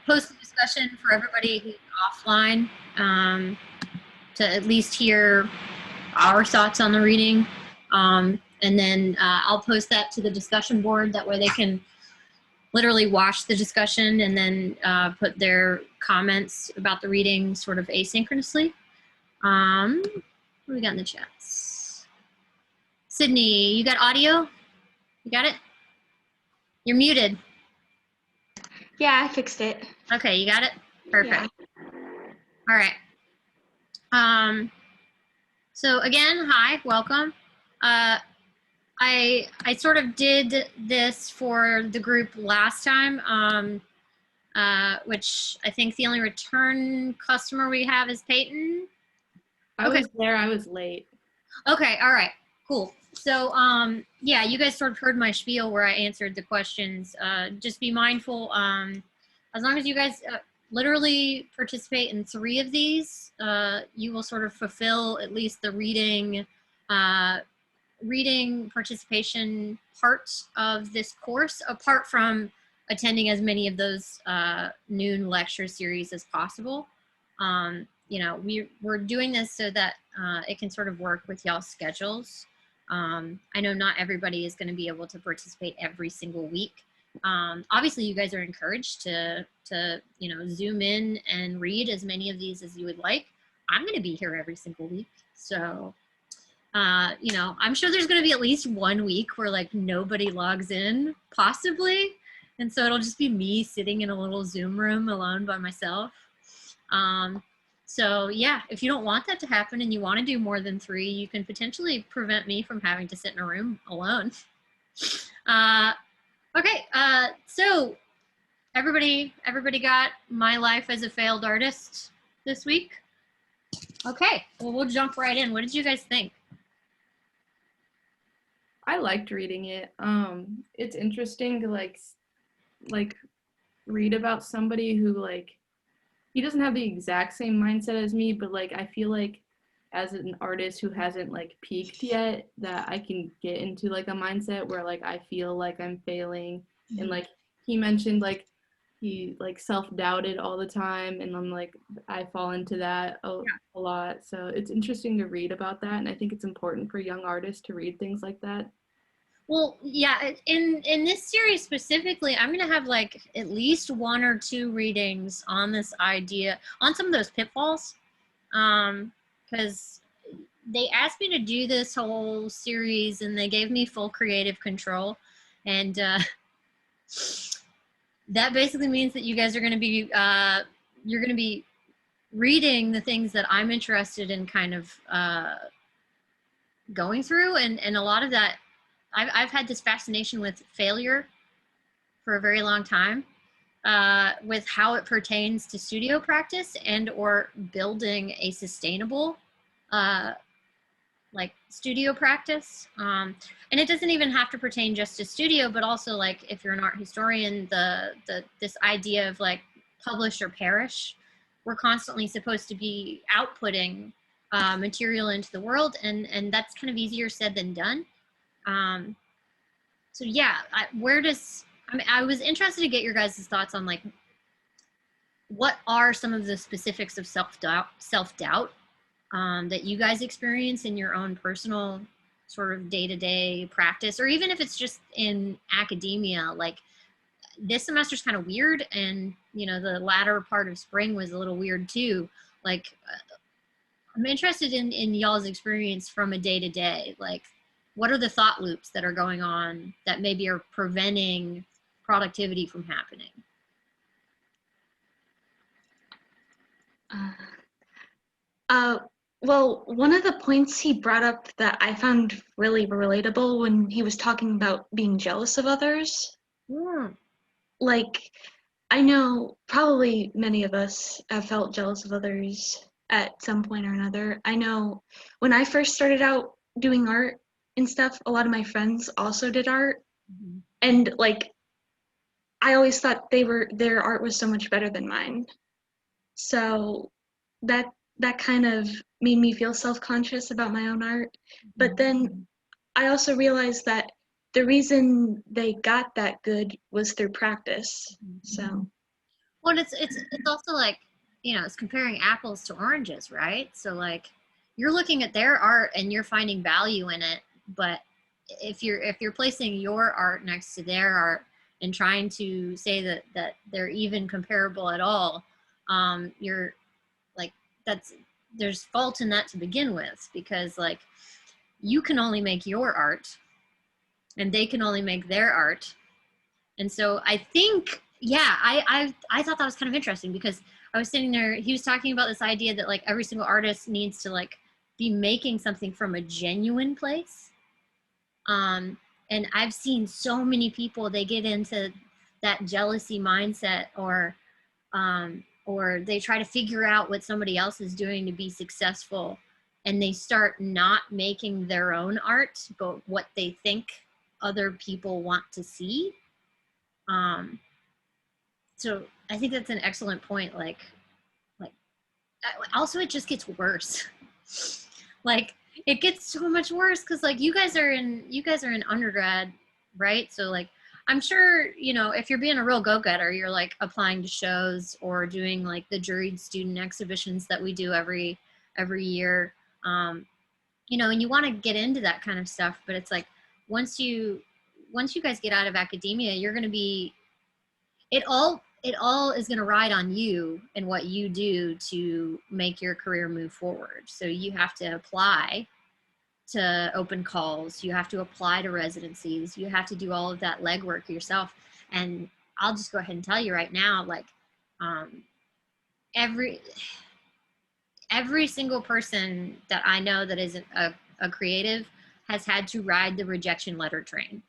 post a discussion for everybody who's offline to at least hear our thoughts on the reading. And then I'll post that to the discussion board. That way they can literally watch the discussion and then put their comments about the reading sort of asynchronously. What do we got in the chats? Sydney, you got audio? You got it? You're muted. Yeah, I fixed it. Okay, you got it? Perfect. Yeah. All right. So again, hi, welcome. I sort of did this for the group last time, which I think the only return customer we have is Peyton. I was there, I was late. Okay, all right, cool. So yeah, you guys sort of heard my spiel where I answered the questions. Just be mindful, as long as you guys literally participate in 3 of these, you will sort of fulfill at least the reading participation parts of this course, apart from attending as many of those noon lecture series as possible. You know, we're doing this so that it can sort of work with y'all's schedules. I know not everybody is going to be able to participate every single week. Obviously, you guys are encouraged to you know, zoom in and read as many of these as you would like. I'm going to be here every single week, so you know, I'm sure there's going to be at least 1 week where like nobody logs in, possibly, and so it'll just be me sitting in a little Zoom room alone by myself. So yeah, if you don't want that to happen and you want to do more than 3, you can potentially prevent me from having to sit in a room alone. Okay, so everybody got My Life as a Failed Artist this week? Okay, well, we'll jump right in. What did you guys think? I liked reading it. It's interesting to like read about somebody who like, he doesn't have the exact same mindset as me, but like I feel like as an artist who hasn't like peaked yet, that I can get into like a mindset where like I feel like I'm failing. And like he mentioned, like he like self-doubted all the time, and I'm like, I fall into that a lot. So it's interesting to read about that, and I think it's important for young artists to read things like that. Well, yeah, in this series specifically, I'm going to have like at least 1 or 2 readings on this idea, on some of those pitfalls, because they asked me to do this whole series and they gave me full creative control. And that basically means that you guys are going to be, you're going to be reading the things that I'm interested in kind of going through. And a lot of that, I've had this fascination with failure for a very long time, with how it pertains to studio practice and or building a sustainable like studio practice. And it doesn't even have to pertain just to studio, but also like if you're an art historian, this idea of like publish or perish. We're constantly supposed to be outputting material into the world, and that's kind of easier said than done. So yeah, I was interested to get your guys' thoughts on like, what are some of the specifics of self-doubt that you guys experience in your own personal sort of day-to-day practice, or even if it's just in academia. Like this semester's kind of weird, and you know, the latter part of spring was a little weird too. Like I'm interested in y'all's experience from a day-to-day. Like, what are the thought loops that are going on that maybe are preventing productivity from happening? Well, one of the points he brought up that I found really relatable when he was talking about being jealous of others. Like, I know probably many of us have felt jealous of others at some point or another. I know when I first started out doing art and stuff, a lot of my friends also did art. And like, I always thought their art was so much better than mine. So that kind of made me feel self-conscious about my own art. But then I also realized that the reason they got that good was through practice. So Well, it's also like, you know, it's comparing apples to oranges, right? So like you're looking at their art and you're finding value in it, but if you're placing your art next to their art and trying to say that they're even comparable at all, you're like, that's, there's fault in that to begin with, because like you can only make your art and they can only make their art. And so I think, yeah, I thought that was kind of interesting, because I was sitting there, he was talking about this idea that like every single artist needs to like be making something from a genuine place. And I've seen so many people, they get into that jealousy mindset, or they try to figure out what somebody else is doing to be successful, and they start not making their own art, but what they think other people want to see. So I think that's an excellent point. Like also it just gets worse. Like it gets so much worse because like you guys are in undergrad, right? So like I'm sure, you know, if you're being a real go-getter, you're like applying to shows or doing like the juried student exhibitions that we do every year. You know, and you want to get into that kind of stuff, but it's like once you guys get out of academia, you're going to be, it all is going to ride on you and what you do to make your career move forward. So you have to apply to open calls, you have to apply to residencies, you have to do all of that legwork yourself. And I'll just go ahead and tell you right now, like every single person that I know that is a creative has had to ride the rejection letter train.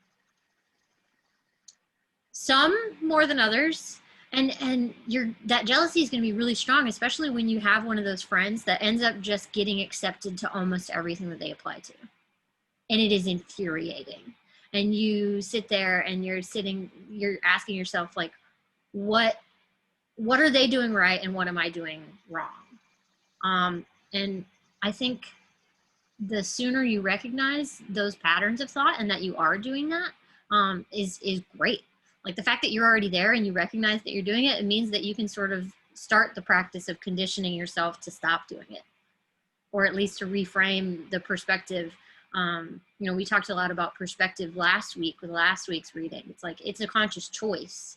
Some more than others. And that jealousy is going to be really strong, especially when you have one of those friends that ends up just getting accepted to almost everything that they apply to. And it is infuriating. And you sit there and you're asking yourself, like, what are they doing right and what am I doing wrong? And I think the sooner you recognize those patterns of thought and that you are doing that, is great. Like the fact that you're already there and you recognize that you're doing it, it means that you can sort of start the practice of conditioning yourself to stop doing it, or at least to reframe the perspective. You know, we talked a lot about perspective last week with last week's reading. It's like, it's a conscious choice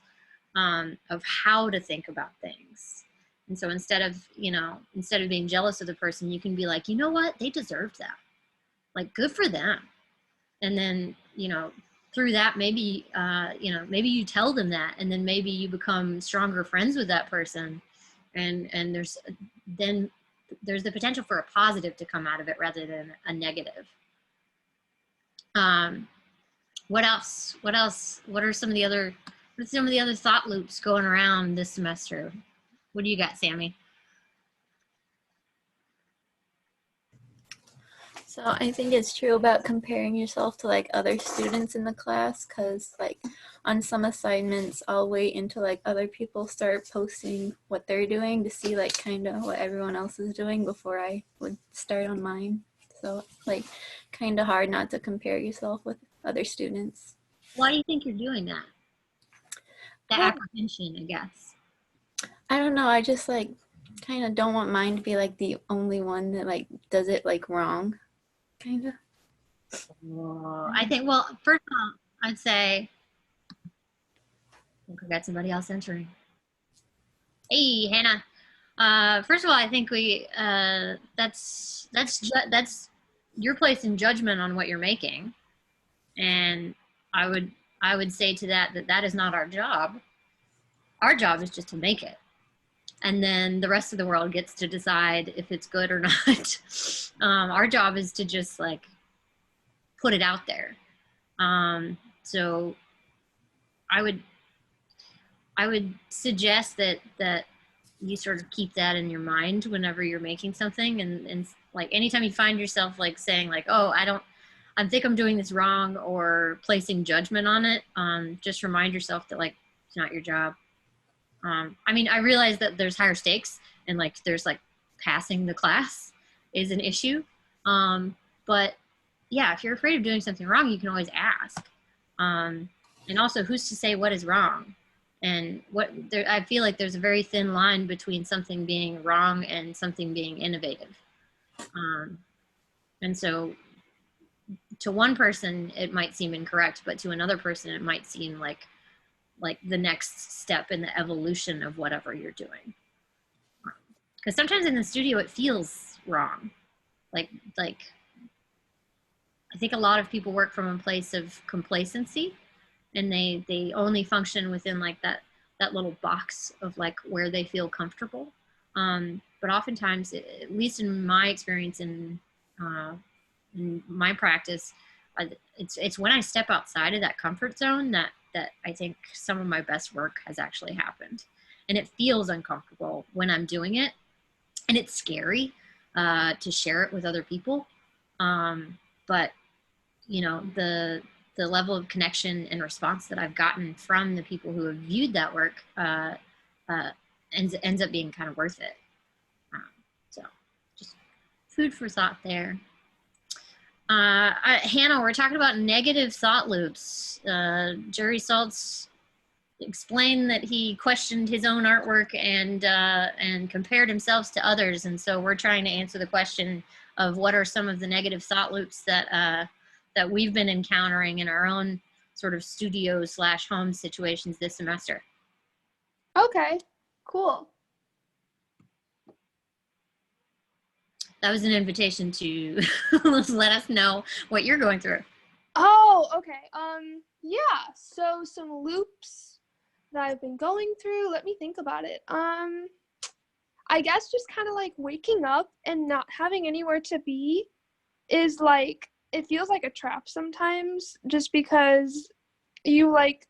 of how to think about things. And so instead of being jealous of the person, you can be like, you know what, they deserved that. Like, good for them. And then, you know, through that, maybe, maybe you tell them that, and then maybe you become stronger friends with that person. And there's the potential for a positive to come out of it rather than a negative. What else? What are some of the other thought loops going around this semester? What do you got, Sammy? So I think it's true about comparing yourself to like other students in the class, because like on some assignments I'll wait until like other people start posting what they're doing to see like kind of what everyone else is doing before I would start on mine. So like kind of hard not to compare yourself with other students. Why do you think you're doing that? The apprehension, I guess. I don't know. I just like kind of don't want mine to be like the only one that like does it like wrong. Kind of. I think, well, first of all, I'd say, I think we got somebody else entering. Hey, Hannah. First of all, I think that's you're placing judgment on what you're making, and I would say to that is not our job. Our job is just to make it. And then the rest of the world gets to decide if it's good or not. Our job is to just like put it out there. So I would suggest that you sort of keep that in your mind whenever you're making something, and like anytime you find yourself like saying like, oh, I think I'm doing this wrong, or placing judgment on it, just remind yourself that like it's not your job. I mean, I realize that there's higher stakes and like there's like passing the class is an issue. But yeah, if you're afraid of doing something wrong, you can always ask. And also, who's to say what is wrong? And I feel like there's a very thin line between something being wrong and something being innovative. And so to one person, it might seem incorrect, but to another person, it might seem like the next step in the evolution of whatever you're doing. Because sometimes in the studio, it feels wrong. Like I think a lot of people work from a place of complacency, and they only function within like that little box of like where they feel comfortable. But oftentimes, at least in my experience in my practice, it's when I step outside of that comfort zone that I think some of my best work has actually happened. And it feels uncomfortable when I'm doing it, and it's scary to share it with other people. But you know, the level of connection and response that I've gotten from the people who have viewed that work ends up being kind of worth it. So just food for thought there. Hannah, we're talking about negative thought loops. Jerry Saltz explained that he questioned his own artwork and compared himself to others. And so we're trying to answer the question of what are some of the negative thought loops that we've been encountering in our own sort of studio/home situations this semester. Okay, cool. That was an invitation to let us know what you're going through. Oh, okay. Yeah, so some loops that I've been going through. Let me think about it. I guess just kind of like waking up and not having anywhere to be is like, it feels like a trap sometimes, just because you like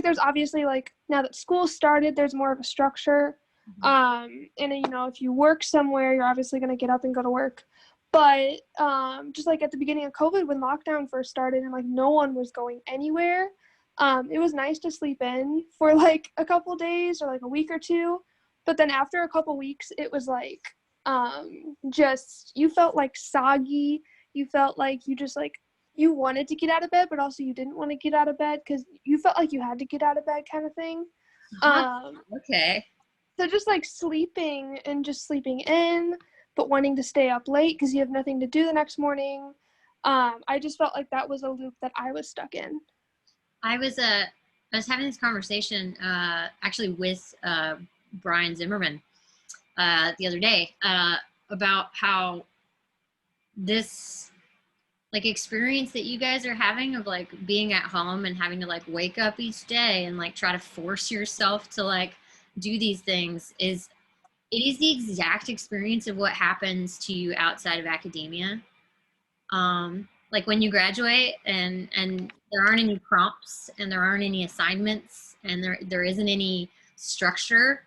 there's obviously like, now that school started, there's more of a structure. And you know, if you work somewhere, you're obviously going to get up and go to work. But just like at the beginning of COVID, when lockdown first started and like no one was going anywhere, it was nice to sleep in for like a couple days or like a week or two. But then after a couple weeks, it was like just, you felt like soggy. You felt like you just like, you wanted to get out of bed, but also you didn't want to get out of bed because you felt like you had to get out of bed, kind of thing. Okay. So just like sleeping and just sleeping in, but wanting to stay up late because you have nothing to do the next morning. I just felt like that was a loop that I was stuck in. I was having this conversation actually with Brian Zimmerman the other day about how this like experience that you guys are having of like being at home and having to like wake up each day and like try to force yourself to like do these things is the exact experience of what happens to you outside of academia. Like when you graduate and there aren't any prompts and there aren't any assignments and there isn't any structure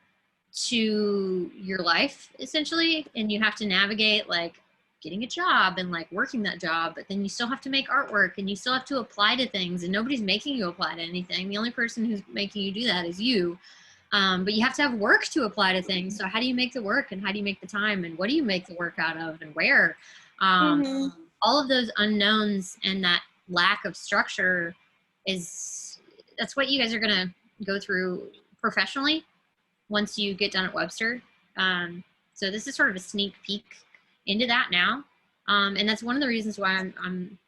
to your life essentially, and you have to navigate like getting a job and like working that job, but then you still have to make artwork and you still have to apply to things and nobody's making you apply to anything. The only person who's making you do that is you. But you have to have work to apply to things. So how do you make the work and how do you make the time and what do you make the work out of and where? All of those unknowns and that lack of structure that's what you guys are going to go through professionally once you get done at Webster. So this is sort of a sneak peek into that now. And that's one of the reasons why I'm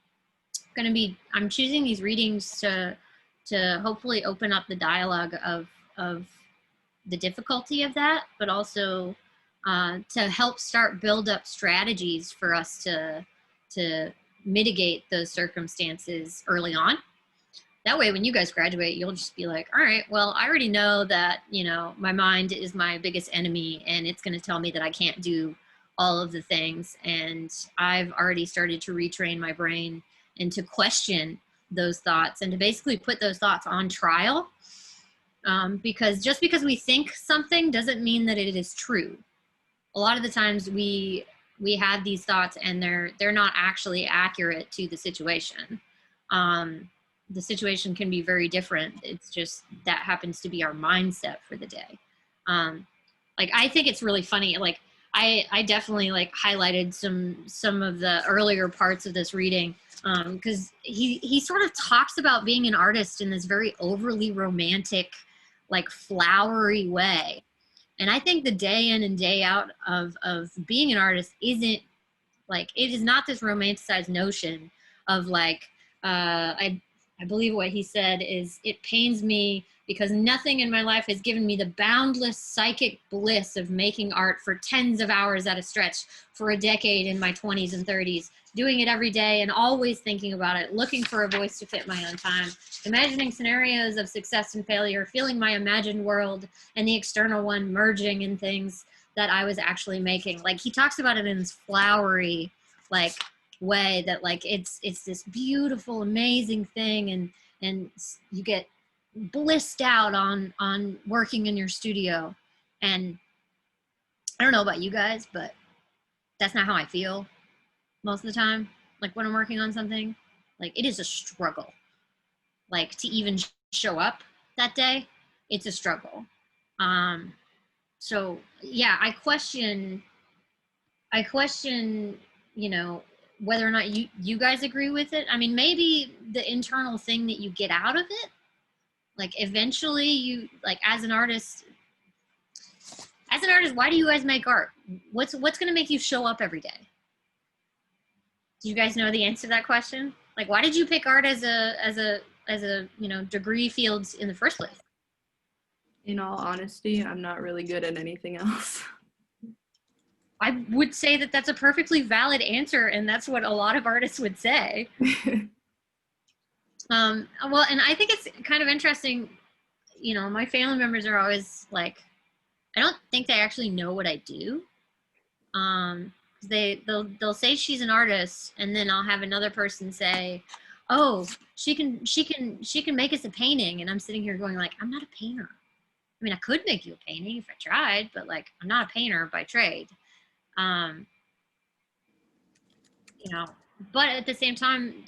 choosing these readings to hopefully open up the dialogue of the difficulty of that, but also to help build up strategies for us to mitigate those circumstances early on. That way, when you guys graduate, you'll just be like, all right, well, I already know that, you know, my mind is my biggest enemy and it's going to tell me that I can't do all of the things. And I've already started to retrain my brain and to question those thoughts and to basically put those thoughts on trial. Because just because we think something doesn't mean that it is true. A lot of the times we have these thoughts and they're not actually accurate to the situation. The situation can be very different. It's just that happens to be our mindset for the day. Like I think it's really funny. Like I definitely like highlighted some of the earlier parts of this reading because he sort of talks about being an artist in this very overly romantic like flowery way. And I think the day in and day out of being an artist isn't like, it is not this romanticized notion of like, I believe what he said is, it pains me because nothing in my life has given me the boundless psychic bliss of making art for tens of hours at a stretch for a decade in my 20s and 30s, doing it every day and always thinking about it, looking for a voice to fit my own time, imagining scenarios of success and failure, feeling my imagined world and the external one merging in things that I was actually making. Like, he talks about it in this flowery, like, way that like it's this beautiful, amazing thing, and you get blissed out on working in your studio. And I don't know about you guys, but that's not how I feel most of the time. Like, when I'm working on something, like, it is a struggle. Like, to even show up that day, it's a struggle. So yeah, I question, you know, whether or not you guys agree with it. I mean, maybe the internal thing that you get out of it, like, eventually you, like, as an artist, why do you guys make art? What's going to make you show up every day? Do you guys know the answer to that question? Like, why did you pick art as a you know, degree fields in the first place? In all honesty, I'm not really good at anything else. I would say that that's a perfectly valid answer, and that's what a lot of artists would say. Well, and I think it's kind of interesting, you know, my family members are always like, I don't think they actually know what I do. They'll say she's an artist, and then I'll have another person say, oh, she can make us a painting, and I'm sitting here going like, I'm not a painter. I mean, I could make you a painting if I tried, but like, I'm not a painter by trade. You know, but at the same time,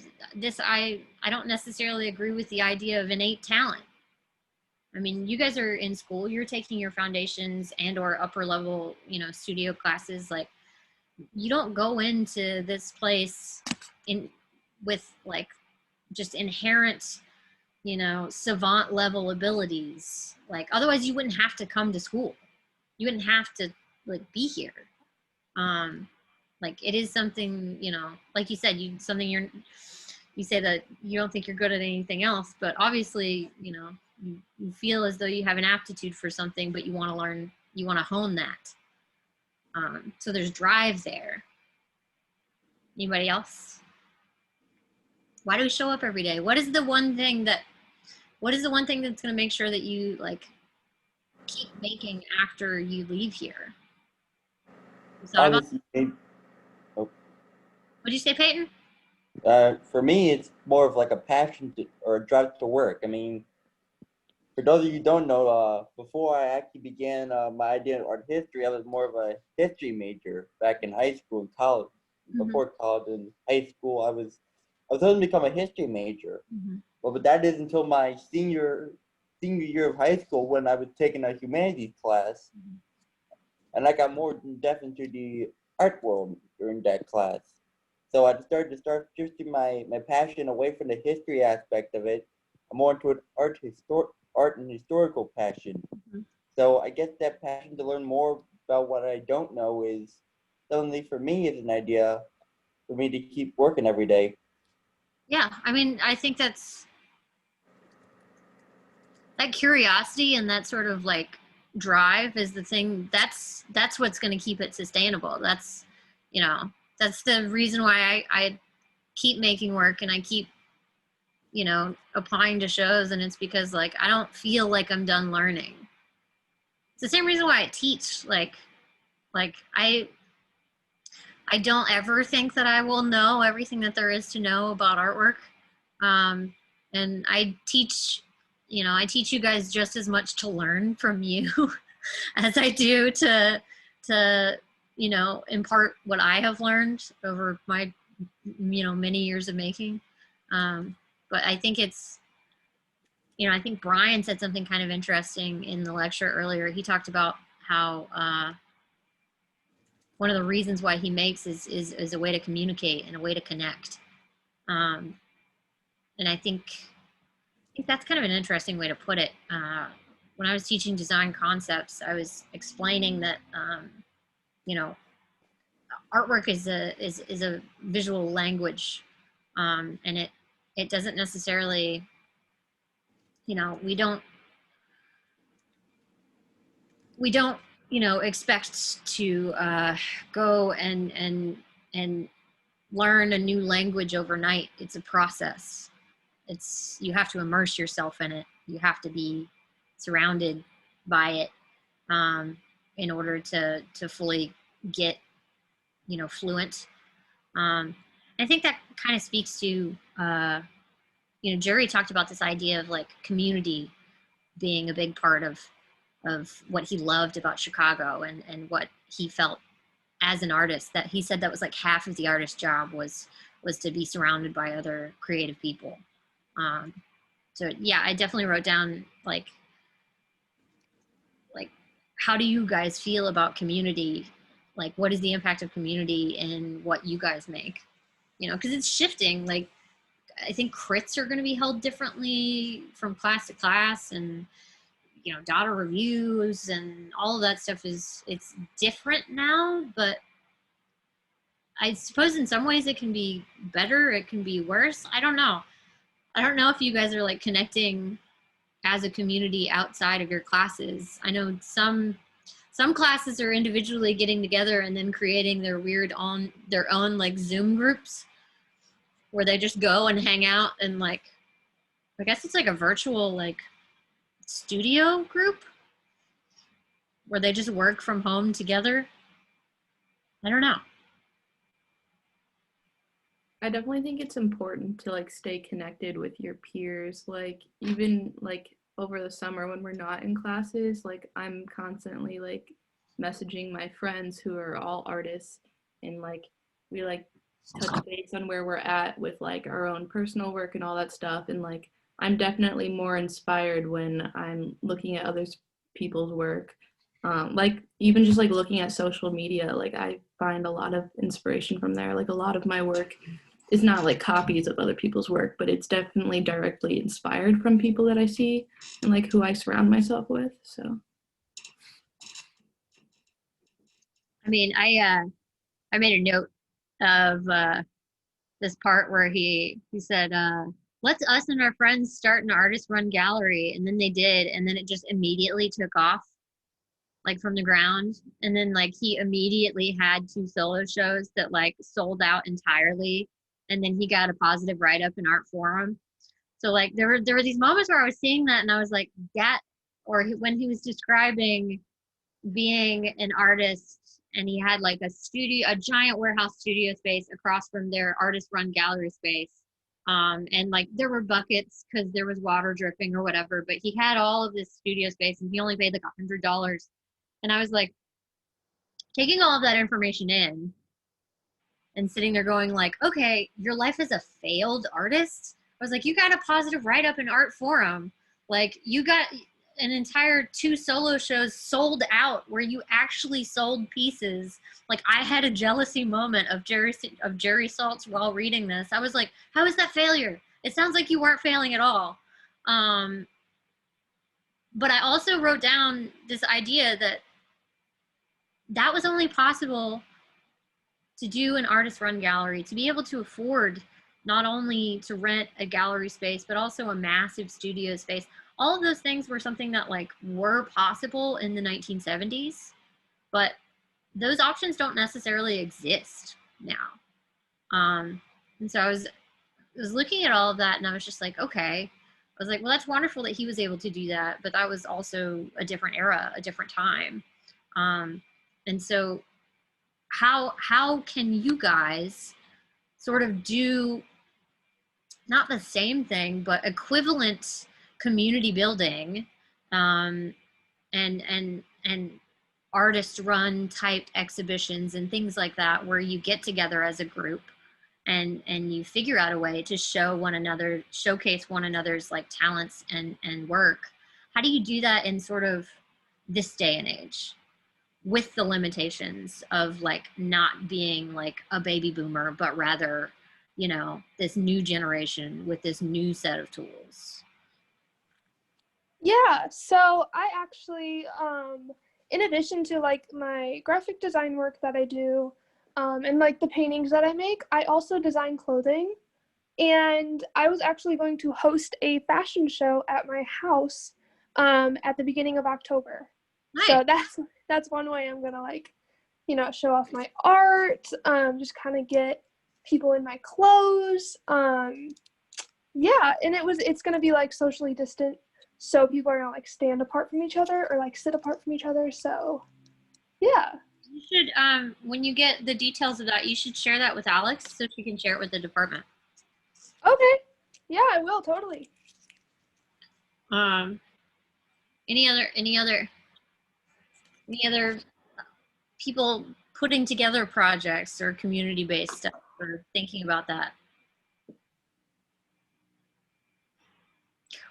I don't necessarily agree with the idea of innate talent. I mean, you guys are in school, you're taking your foundations and or upper level, you know, studio classes. Like, you don't go into this place with like just inherent, you know, savant level abilities. Like, otherwise you wouldn't have to come to school. You wouldn't have to like be here. Like, it is something, you know, like you said, you say that you don't think you're good at anything else, but obviously, you know, you feel as though you have an aptitude for something, but you want to learn, you want to hone that. So there's drive there. Anybody else? Why do we show up every day? What is the one thing that's going to make sure that you like keep making after you leave here? Obviously, What'd you say, Peyton? for me, it's more of like a passion or a drive to work. I mean, for those of you who don't know, before I actually began my idea in art history, I was more of a history major back in high school and college. Mm-hmm. Before college and high school, I was hoping to become a history major. Mm-hmm. Well, but that is until my senior year of high school, when I was taking a humanities class, Mm-hmm. and I got more in depth into the art world during that class. So I started to shifting my passion away from the history aspect of it, more into an art and historical passion. Mm-hmm. So I guess that passion to learn more about what I don't know is suddenly, for me, is an idea for me to keep working every day. Yeah, I mean, I think that's that curiosity and that sort of like drive is the thing that's what's going to keep it sustainable. That's, you know, that's the reason why I keep making work and I keep, you know, applying to shows, and it's because like I don't feel like I'm done learning. It's the same reason why I teach. Like I don't ever think that I will know everything that there is to know about artwork. And I teach, you know, I teach you guys just as much to learn from you as I do to, you know, impart what I have learned over my, you know, many years of making. But I think it's, you know, I think Brian said something kind of interesting in the lecture earlier. He talked about how one of the reasons why he makes is a way to communicate and a way to connect. And I think that's kind of an interesting way to put it. when I was teaching design concepts, I was explaining that, you know, artwork is a visual language, and it doesn't necessarily, you know, we don't, you know, expect to go and learn a new language overnight. It's a process. It's, you have to immerse yourself in it. You have to be surrounded by it in order to fully get, you know, fluent. I think that kind of speaks to, you know, Jerry talked about this idea of like community being a big part of what he loved about Chicago, and what he felt as an artist, that he said that was like half of the artist's job was to be surrounded by other creative people. So yeah, I definitely wrote down like how do you guys feel about community? Like, what is the impact of community in what you guys make? You know, because it's shifting. Like, I think crits are going to be held differently from class to class, and you know, data reviews and all of that stuff it's different now. But I suppose in some ways it can be better, it can be worse. I don't know if you guys are like connecting as a community outside of your classes. I know some classes are individually getting together and then creating their own like Zoom groups where they just go and hang out, and like, I guess it's like a virtual like studio group where they just work from home together. I don't know. I definitely think it's important to like stay connected with your peers. Like even like over the summer when we're not in classes, like I'm constantly like messaging my friends who are all artists, and like we like touch base on where we're at with like our own personal work and all that stuff. And like I'm definitely more inspired when I'm looking at other people's work. Like even just like looking at social media, like I find a lot of inspiration from there. Like a lot of my work is not like copies of other people's work, but it's definitely directly inspired from people that I see and like who I surround myself with. So I mean, I made a note of this part where he said, let's us and our friends start an artist run gallery. And then they did, and then it just immediately took off like from the ground. And then like he immediately had 2 solo shows that like sold out entirely. And then he got a positive write-up in Artforum. So like there were these moments where I was seeing that and I was like, that, or when he was describing being an artist, and he had like a giant warehouse studio space across from their artist run gallery space. And like there were buckets because there was water dripping or whatever, but he had all of this studio space and he only paid like $100. And I was like taking all of that information in and sitting there going like, okay, your life as a failed artist. I was like, you got a positive write-up in Artforum. Like you got an entire 2 solo shows sold out where you actually sold pieces. Like I had a jealousy moment of Jerry Saltz while reading this. I was like, how is that failure? It sounds like you weren't failing at all. But I also wrote down this idea that was only possible to do an artist run gallery, to be able to afford not only to rent a gallery space, but also a massive studio space. All of those things were something that like were possible in the 1970s, but those options don't necessarily exist now. And so I was looking at all of that and I was just like, okay. I was like, well, that's wonderful that he was able to do that, but that was also a different era, a different time. And so how can you guys sort of do not the same thing, but equivalent community building, and artist run type exhibitions and things like that, where you get together as a group and you figure out a way to showcase one another's like talents and work? How do you do that in sort of this day and age with the limitations of like not being like a baby boomer, but rather, you know, this new generation with this new set of tools? Yeah, so I actually, in addition to like my graphic design work that I do, and like the paintings that I make, I also design clothing. And I was actually going to host a fashion show at my house at the beginning of October. Nice. So that's one way I'm gonna like, you know, show off my art, just kind of get people in my clothes. Yeah, and it's gonna be like socially distant, so people are gonna like stand apart from each other or like sit apart from each other. So yeah. You should, when you get the details of that, you should share that with Alex so she can share it with the department. Okay. Yeah, I will totally. Any other people putting together projects or community-based stuff or thinking about that?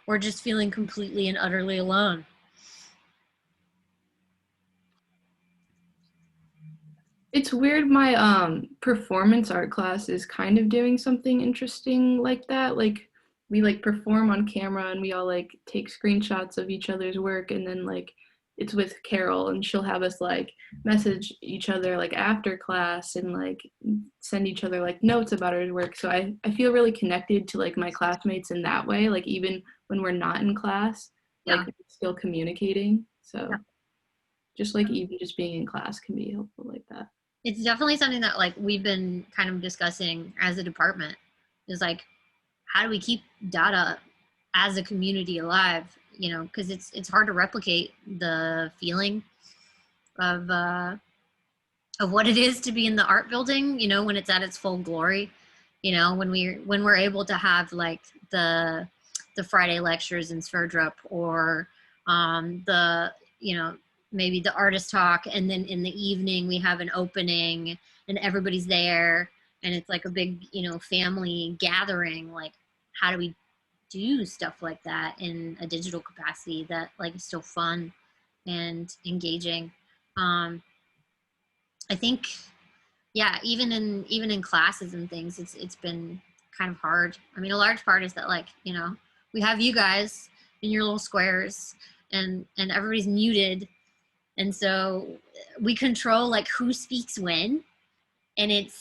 Or just feeling completely and utterly alone? It's weird, my performance art class is kind of doing something interesting like that. Like we like perform on camera and we all like take screenshots of each other's work, and then like it's with Carol and she'll have us like message each other like after class and like send each other like notes about our work. So I feel really connected to like my classmates in that way, like even when we're not in class, like Yeah. we're still communicating. So Yeah. just like even just being in class can be helpful like that. It's definitely something that like we've been kind of discussing as a department, is like, how do we keep data as a community alive? You know, because it's hard to replicate the feeling of what it is to be in the art building, you know, when it's at its full glory. You know, when we're able to have like the Friday lectures in Sverdrup, or the, you know, maybe the artist talk, and then in the evening we have an opening and everybody's there and it's like a big, you know, family gathering. Like, how do we do stuff like that in a digital capacity that like is still fun and engaging? I think, yeah, even in classes and things, it's been kind of hard. I mean, a large part is that, like, you know, we have you guys in your little squares, and everybody's muted, and so we control like who speaks when, and it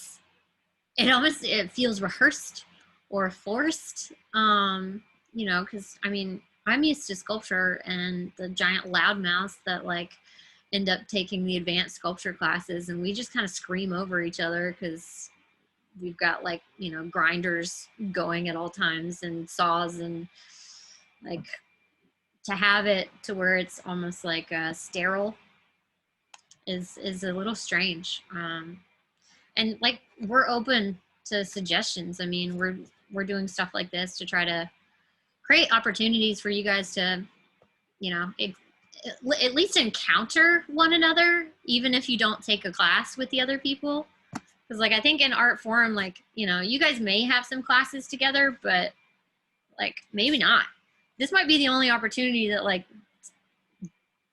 feels rehearsed or forced. You know, because I mean, I'm used to sculpture and the giant loudmouths that like end up taking the advanced sculpture classes, and we just kind of scream over each other because we've got like, you know, grinders going at all times and saws, and like to have it to where it's almost like sterile is a little strange. And like, we're open to suggestions. I mean, we're doing stuff like this to try to create opportunities for you guys to, you know, at least encounter one another, even if you don't take a class with the other people. Because like, I think in Artforum, like, you know, you guys may have some classes together, but like maybe not. This might be the only opportunity that, like,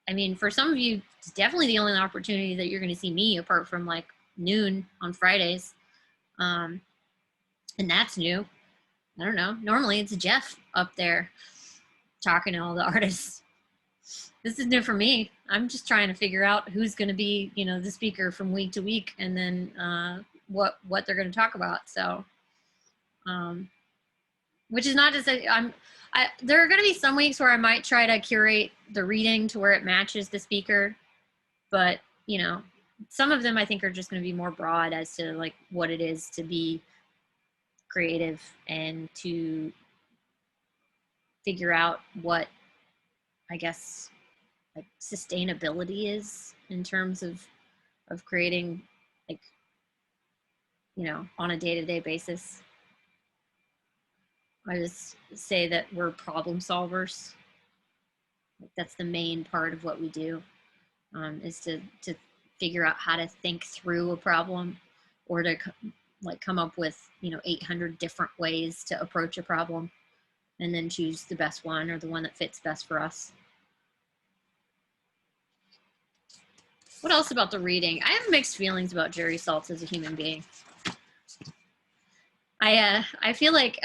I mean, for some of you, it's definitely the only opportunity that you're going to see me, apart from like noon on Fridays. And that's new. I don't know. Normally it's Jeff up there talking to all the artists. This is new for me. I'm just trying to figure out who's going to be, you know, the speaker from week to week, and then what they're going to talk about. So, which is not to say there are going to be some weeks where I might try to curate the reading to where it matches the speaker, but you know, some of them I think are just going to be more broad as to like what it is to be creative and to figure out what, I guess, like sustainability is in terms of creating, like, you know, on a day-to-day basis. I just say that we're problem solvers. Like, that's the main part of what we do, is to figure out how to think through a problem, or to like come up with, you know, 800 different ways to approach a problem, and then choose the best one, or the one that fits best for us. What else about the reading? I have mixed feelings about Jerry Saltz as a human being. I feel like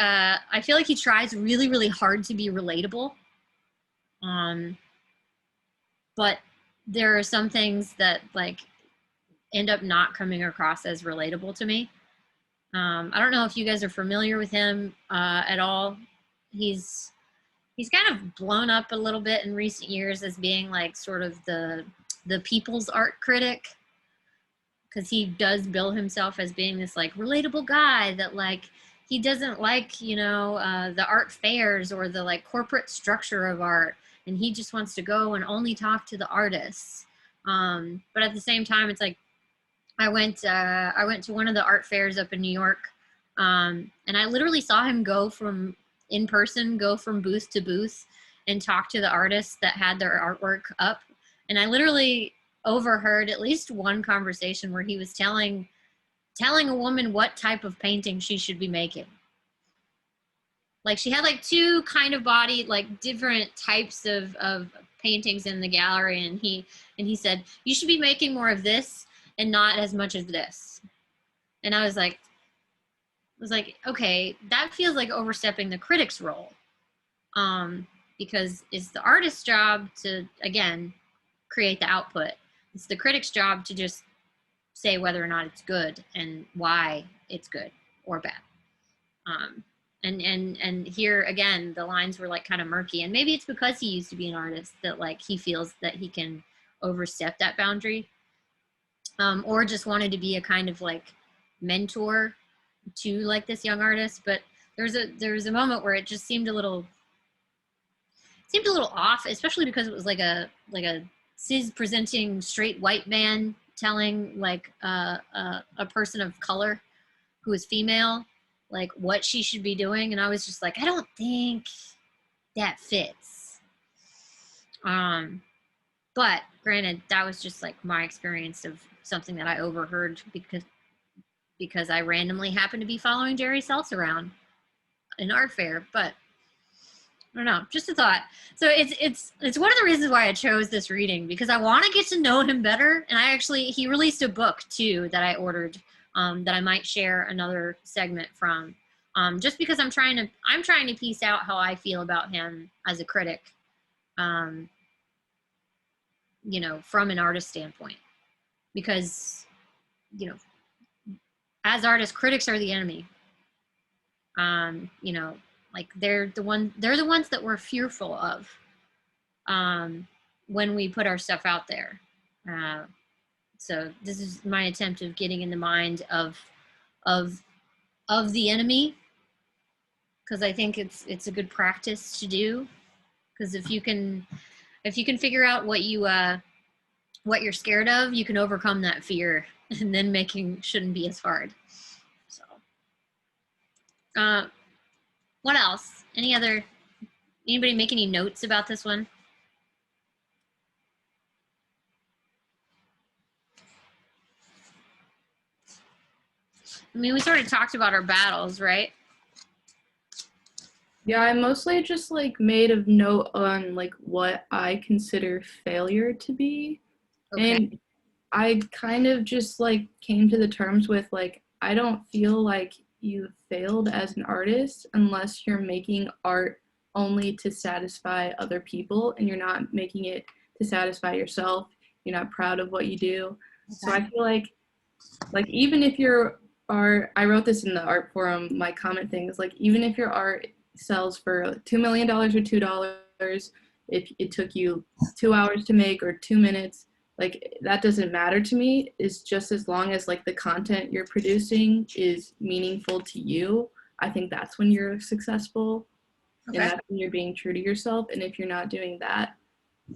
he tries really, really hard to be relatable. But there are some things that like end up not coming across as relatable to me. I don't know if you guys are familiar with him at all. He's kind of blown up a little bit in recent years as being like sort of the people's art critic, because he does bill himself as being this like relatable guy that like he doesn't like, you know, the art fairs or the like corporate structure of art, and he just wants to go and only talk to the artists. But at the same time, it's like I went to one of the art fairs up in New York, and I literally saw him go from booth to booth and talk to the artists that had their artwork up. And I literally overheard at least one conversation where he was telling a woman what type of painting she should be making. Like she had like two kind of body, like different types of paintings in the gallery. And he said, you should be making more of this and not as much of this. And I was like, okay, that feels like overstepping the critic's role. Because it's the artist's job to, again, create the output. It's the critic's job to just say whether or not it's good and why it's good or bad. And here again, the lines were like kind of murky, and maybe it's because he used to be an artist that like he feels that he can overstep that boundary, or just wanted to be a kind of like mentor to like this young artist. But there was a moment where it just seemed a little off, especially because it was like a cis presenting straight white man telling like a person of color who is female like what she should be doing. And I was just like, I don't think that fits. But granted, that was just like my experience of something that I overheard because I randomly happened to be following Jerry Seltz around an art fair. But I don't know, just a thought. So it's one of the reasons why I chose this reading, because I want to get to know him better. And he released a book too that I ordered, that I might share another segment from, just because I'm trying to piece out how I feel about him as a critic, you know, from an artist standpoint, because, you know, as artists, critics are the enemy. You know, like they're the ones that we're fearful of when we put our stuff out there. So this is my attempt of getting in the mind of the enemy, because I think it's a good practice to do. Because if you can figure out what you're scared of, you can overcome that fear, and then making shouldn't be as hard. So, what else? Anybody make any notes about this one? I mean, we sort of talked about our battles, right? Yeah, I mostly just like made a note on like what I consider failure to be. Okay. And I kind of just like came to the terms with like, I don't feel like you failed as an artist unless you're making art only to satisfy other people and you're not making it to satisfy yourself. You're not proud of what you do. Okay. So I feel like even if your art, I wrote this in the Artforum, my comment thing is like, even if your art sells for $2 million or $2, if it took you 2 hours to make or 2 minutes, like that doesn't matter to me. It's just as long as like the content you're producing is meaningful to you, I think that's when you're successful. Okay. And that's when you're being true to yourself. And if you're not doing that,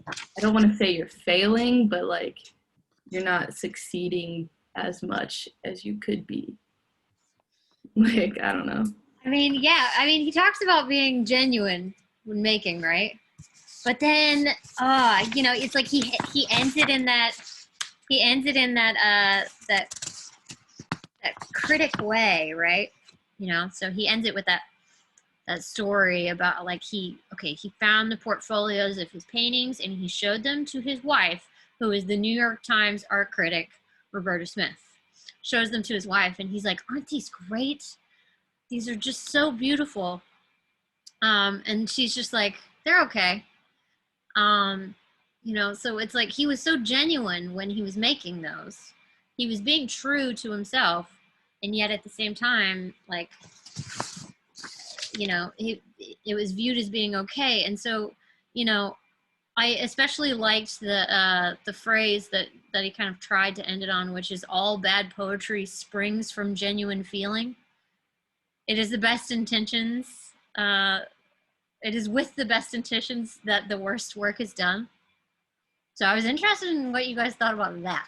I don't want to say you're failing, but like you're not succeeding as much as you could be. Like, I don't know. I mean, yeah. I mean, he talks about being genuine when making, right? But then, you know, it's like he ended in that critic way, right? You know, so he ends it with that story about like he found the portfolios of his paintings and he showed them to his wife, who is the New York Times art critic, Roberta Smith. Shows them to his wife and he's like, aren't these great? These are just so beautiful. And she's just like, they're okay. You know, so it's like he was so genuine when he was making those. He was being true to himself, and yet at the same time, like, you know, it was viewed as being okay. And so, you know, I especially liked the phrase that he kind of tried to end it on, which is all bad poetry springs from genuine feeling. It is the best intentions. It is with the best intentions that the worst work is done. So I was interested in what you guys thought about that,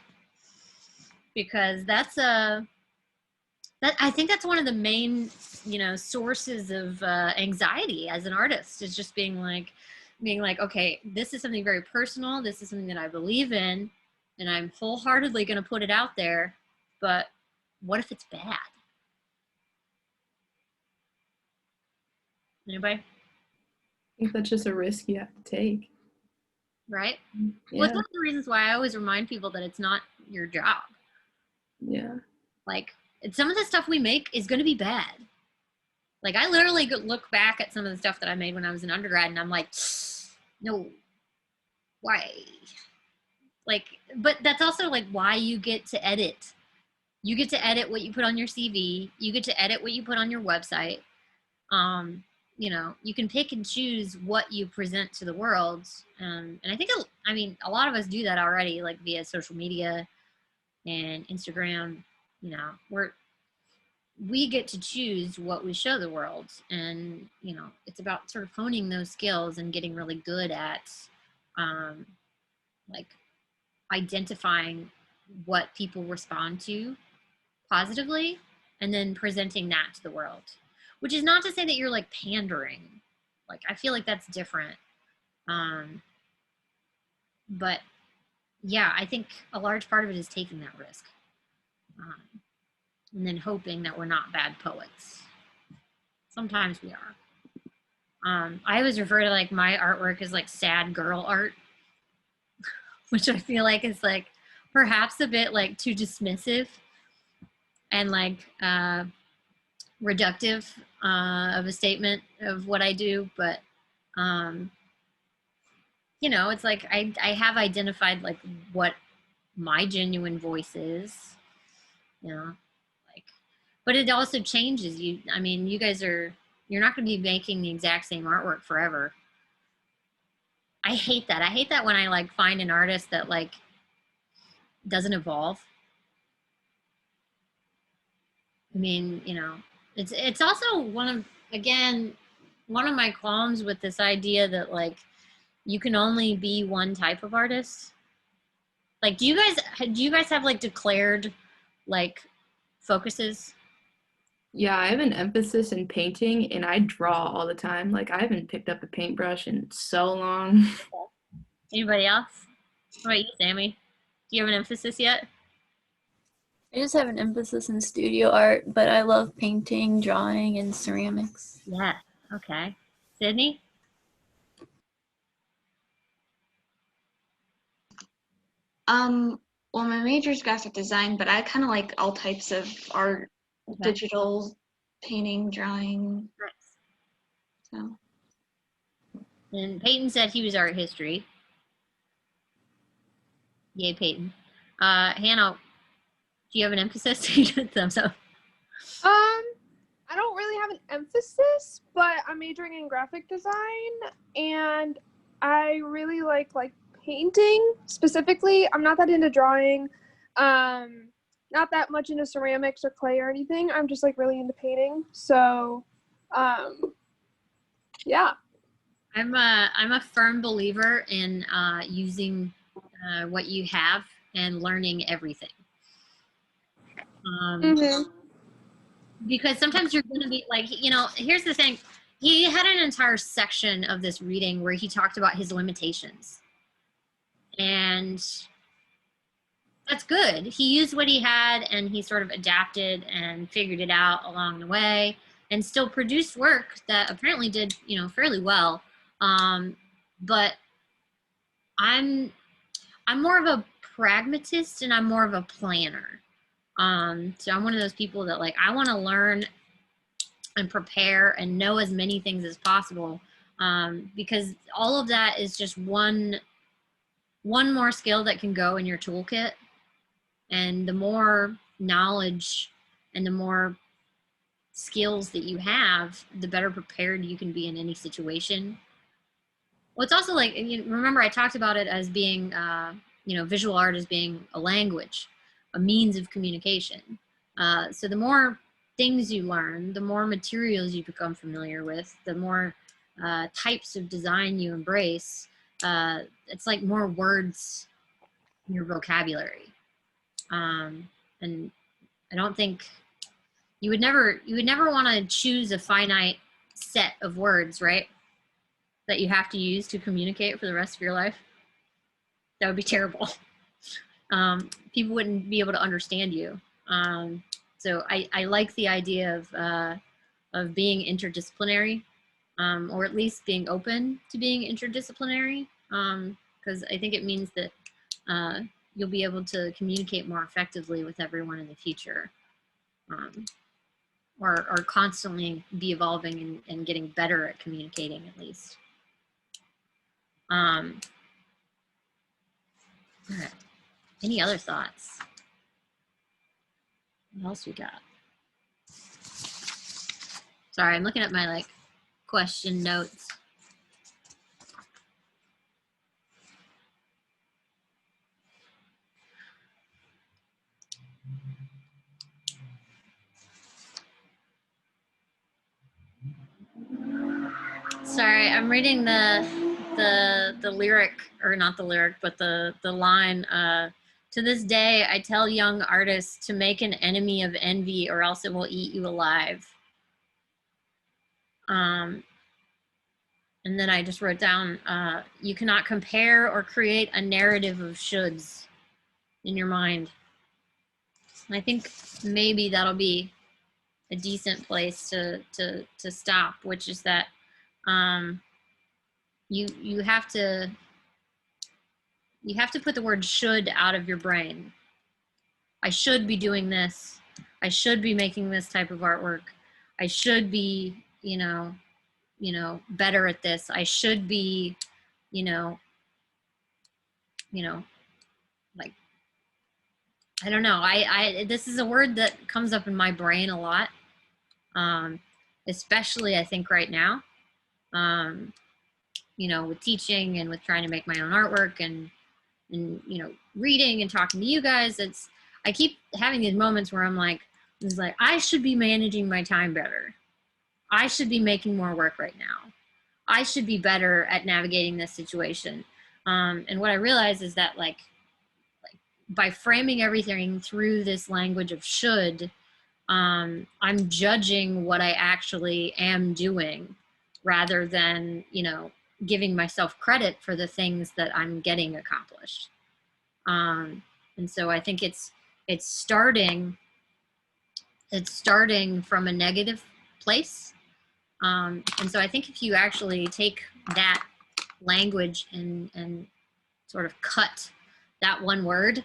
because that's I think that's one of the main, you know, sources of anxiety as an artist, is just being like, okay, this is something very personal. This is something that I believe in, and I'm wholeheartedly going to put it out there. But what if it's bad? Anybody? I think that's just a risk you have to take. Right? Yeah. Well, it's one of the reasons why I always remind people that it's not your job. Yeah. Like, some of the stuff we make is going to be bad. Like, I literally look back at some of the stuff that I made when I was an undergrad, and I'm like, no, why? Like, but that's also like why you get to edit. You get to edit what you put on your CV. You get to edit what you put on your website. You know, you can pick and choose what you present to the world. And I think, I mean, a lot of us do that already, like via social media and Instagram. You know, we get to choose what we show the world. And, you know, it's about sort of honing those skills and getting really good at, like, identifying what people respond to positively and then presenting that to the world, which is not to say that you're like pandering. Like, I feel like that's different. But yeah, I think a large part of it is taking that risk, and then hoping that we're not bad poets. Sometimes we are. I always refer to like my artwork as like sad girl art, which I feel like is like perhaps a bit like too dismissive and like reductive of a statement of what I do. But you know, it's like I have identified like what my genuine voice is, you know, like, but it also changes. I mean, you guys you're not going to be making the exact same artwork forever. I hate that. I hate that when I like find an artist that like doesn't evolve. I mean, you know, it's also one of my qualms with this idea that like you can only be one type of artist. Like, do you guys have like declared like focuses? Yeah, I have an emphasis in painting, and I draw all the time. Like, I haven't picked up a paintbrush in so long. Anybody else? What about you, Sammy? Do you have an emphasis yet? I just have an emphasis in studio art, but I love painting, drawing, and ceramics. Yeah. Okay. Sydney? Well, my major is graphic design, but I kind of like all types of art, Okay. digital, painting, drawing. Nice. So. And Peyton said he was art history. Yay, Peyton. Hannah, do you have an emphasis? Thumbs up. I don't really have an emphasis, but I'm majoring in graphic design, and I really like painting specifically. I'm not that into drawing, not that much into ceramics or clay or anything. I'm just like really into painting. So, yeah. I'm a firm believer in using what you have and learning everything. Because sometimes you're going to be like, you know, here's the thing. He had an entire section of this reading where he talked about his limitations. And that's good. He used what he had and he sort of adapted and figured it out along the way and still produced work that apparently did, you know, fairly well. But I'm more of a pragmatist and I'm more of a planner. So I'm one of those people that like, I want to learn and prepare and know as many things as possible because all of that is just one more skill that can go in your toolkit. And the more knowledge and the more skills that you have, the better prepared you can be in any situation. Well, it's also like, remember I talked about it as being, visual art as being a language, a means of communication. So the more things you learn, the more materials you become familiar with, the more types of design you embrace, it's like more words in your vocabulary. And I don't think you would never want to choose a finite set of words, right? That you have to use to communicate for the rest of your life. That would be terrible. People wouldn't be able to understand you. So I like the idea of being interdisciplinary, or at least being open to being interdisciplinary, because I think it means that you'll be able to communicate more effectively with everyone in the future, or constantly be evolving and getting better at communicating, at least. All right. Any other thoughts? What else we got? Sorry, I'm looking at my question notes. Sorry, I'm reading the lyric, or not the lyric, but the line. To this day, I tell young artists to make an enemy of envy, or else it will eat you alive. And then I just wrote down, you cannot compare or create a narrative of shoulds in your mind. And I think maybe that'll be a decent place to stop, which is that you have to put the word should out of your brain. I should be doing this. I should be making this type of artwork. I should be, better at this. I should be, like, I don't know. This is a word that comes up in my brain a lot, especially I think right now, with teaching and with trying to make my own artwork and reading and talking to you guys. I keep having these moments where I'm like, I should be managing my time better. I should be making more work right now. I should be better at navigating this situation. And what I realize is that by framing everything through this language of should, I'm judging what I actually am doing rather than, giving myself credit for the things that I'm getting accomplished. And so I think it's starting from a negative place. And so I think if you actually take that language and sort of cut that one word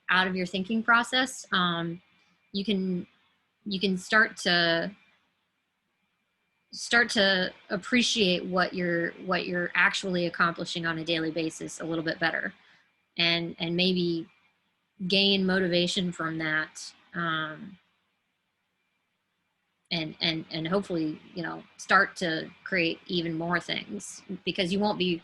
out of your thinking process, you can start to appreciate what you're actually accomplishing on a daily basis a little bit better, and maybe gain motivation from that, and hopefully start to create even more things, because you won't be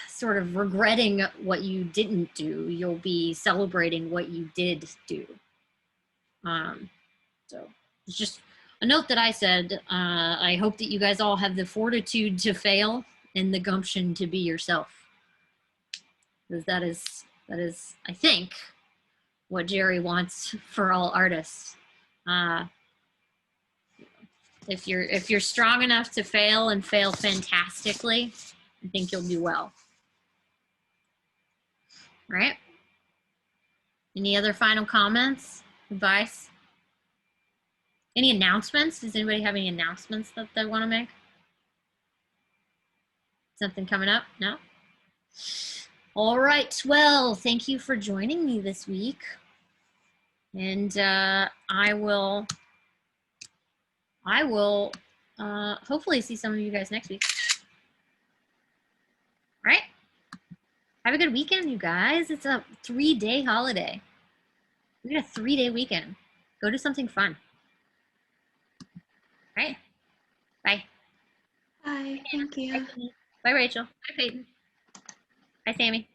sort of regretting what you didn't do. You'll be celebrating what you did do. So it's just a note that I said. I hope that you guys all have the fortitude to fail and the gumption to be yourself, because that is I think what Jerry wants for all artists. If you're strong enough to fail and fail fantastically, I think you'll do well. Right? Any other final comments, advice? Any announcements? Does anybody have any announcements that they want to make? Something coming up? No? All right. Well, thank you for joining me this week. And I will hopefully see some of you guys next week. All right. Have a good weekend, you guys. It's a 3-day holiday. We got a 3-day weekend. Go do something fun. All right. Bye. Bye. Thank you. Bye, Rachel. Bye, Peyton. Bye, Sammy.